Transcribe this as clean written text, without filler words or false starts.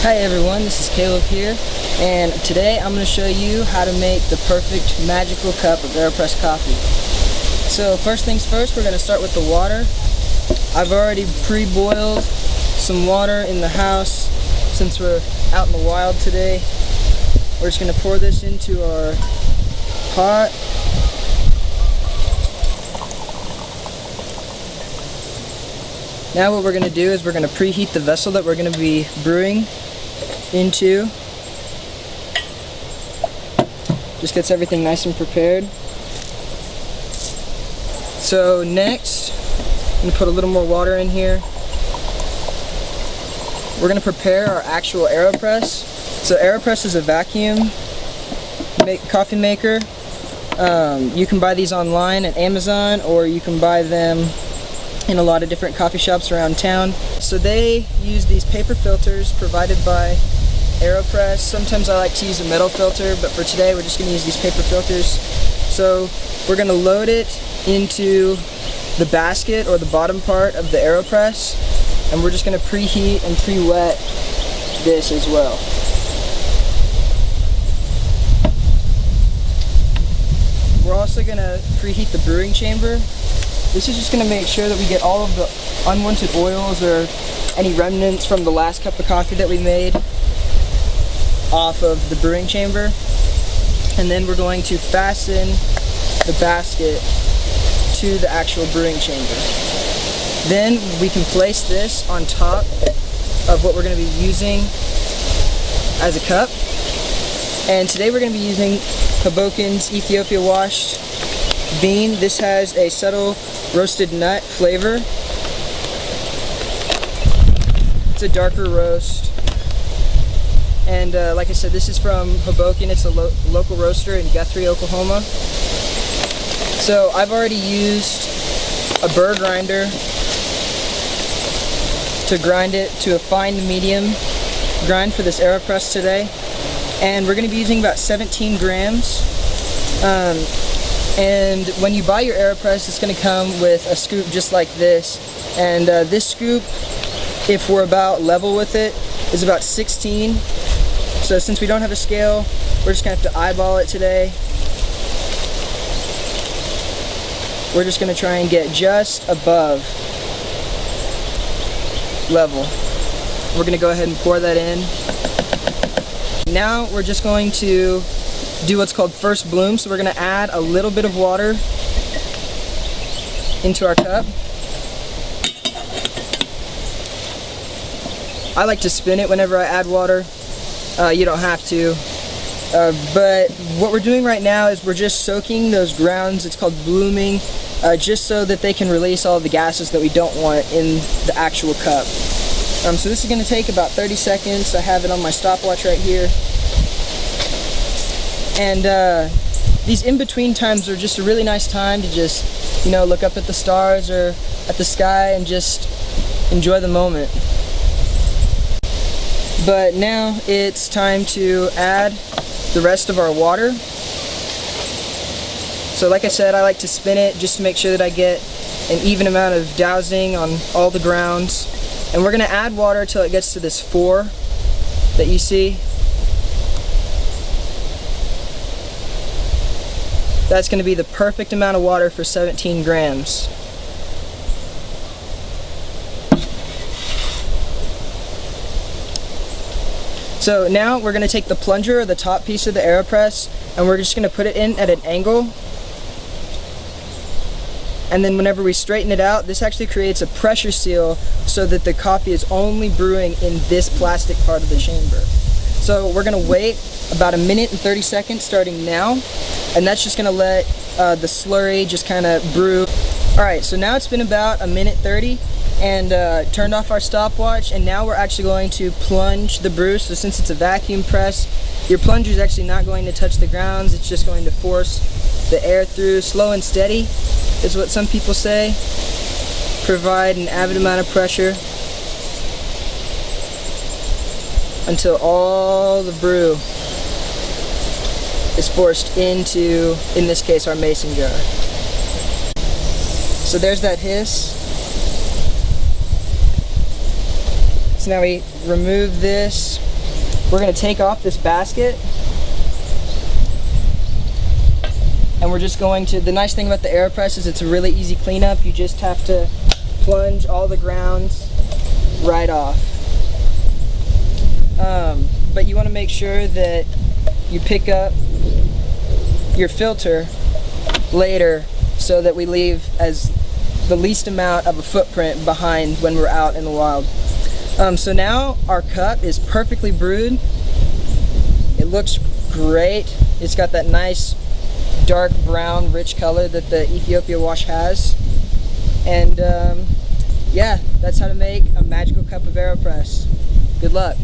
Hi everyone, this is Caleb here, and today I'm going to show you how to make the perfect magical cup of Aeropress coffee. So first things first, we're going to start with the water. I've already pre-boiled some water in the house since we're out in the wild today. We're just going to pour this into our pot. Now what we're going to do is we're going to preheat the vessel that we're going to be brewing into. Just gets everything nice and prepared. So next, I'm going to put a little more water in here. We're going to prepare our actual Aeropress. So Aeropress is a vacuum coffee maker. You can buy these online at Amazon, or you can buy them in a lot of different coffee shops around town. So they use these paper filters provided by Aeropress. Sometimes I like to use a metal filter, but for today we're just going to use these paper filters. So we're going to load it into the basket or the bottom part of the Aeropress, and we're just going to preheat and pre-wet this as well. We're also going to preheat the brewing chamber. This is just going to make sure that we get all of the unwanted oils or any remnants from the last cup of coffee that we made off of the brewing chamber. And then we're going to fasten the basket to the actual brewing chamber. Then we can place this on top of what we're going to be using as a cup. And today we're going to be using Hoboken's Ethiopia washed bean. This has a subtle roasted nut flavor. It's a darker roast. And like I said, this is from Hoboken. It's a local roaster in Guthrie, Oklahoma. So I've already used a burr grinder to grind it to a fine to medium grind for this Aeropress today. And we're going to be using about 17 grams. And when you buy your Aeropress, it's going to come with a scoop just like this. And this scoop, if we're about level with it, is about 16. So since we don't have a scale, we're just going to have to eyeball it today. We're just going to try and get just above level. We're going to go ahead and pour that in. Now we're just going to do what's called first bloom. So we're going to add a little bit of water into our cup. I like to spin it whenever I add water. You don't have to. But what we're doing right now is we're just soaking those grounds, it's called blooming, just so that they can release all the gases that we don't want in the actual cup. So this is going to take about 30 seconds. I have it on my stopwatch right here. And these in-between times are just a really nice time to just, look up at the stars or at the sky and just enjoy the moment. But now it's time to add the rest of our water. So like I said, I like to spin it just to make sure that I get an even amount of dousing on all the grounds. And we're going to add water till it gets to this 4 that you see. That's going to be the perfect amount of water for 17 grams. So now we're going to take the plunger, or the top piece of the Aeropress, and we're just going to put it in at an angle. And then whenever we straighten it out, this actually creates a pressure seal so that the coffee is only brewing in this plastic part of the chamber. So we're going to wait about 1 minute and 30 seconds starting now, and that's just going to let the slurry just kind of brew. Alright, so now it's been about 1 minute 30, and turned off our stopwatch, and now we're actually going to plunge the brew. So since it's a vacuum press, your plunger is actually not going to touch the grounds, it's just going to force the air through. Slow and steady is what some people say. Provide an avid amount of pressure until all the brew is forced into, in this case, our mason jar. So there's that hiss. So now we remove this we're going to take off this basket, and we're just going to, the nice thing about the Aeropress is it's a really easy cleanup. You just have to plunge all the grounds right off. But you want to make sure that you pick up your filter later so that we leave as the least amount of a footprint behind when we're out in the wild. So now our cup is perfectly brewed. It looks great. It's got that nice dark brown rich color that the Ethiopia wash has. And yeah, that's how to make a magical cup of Aeropress. Good luck.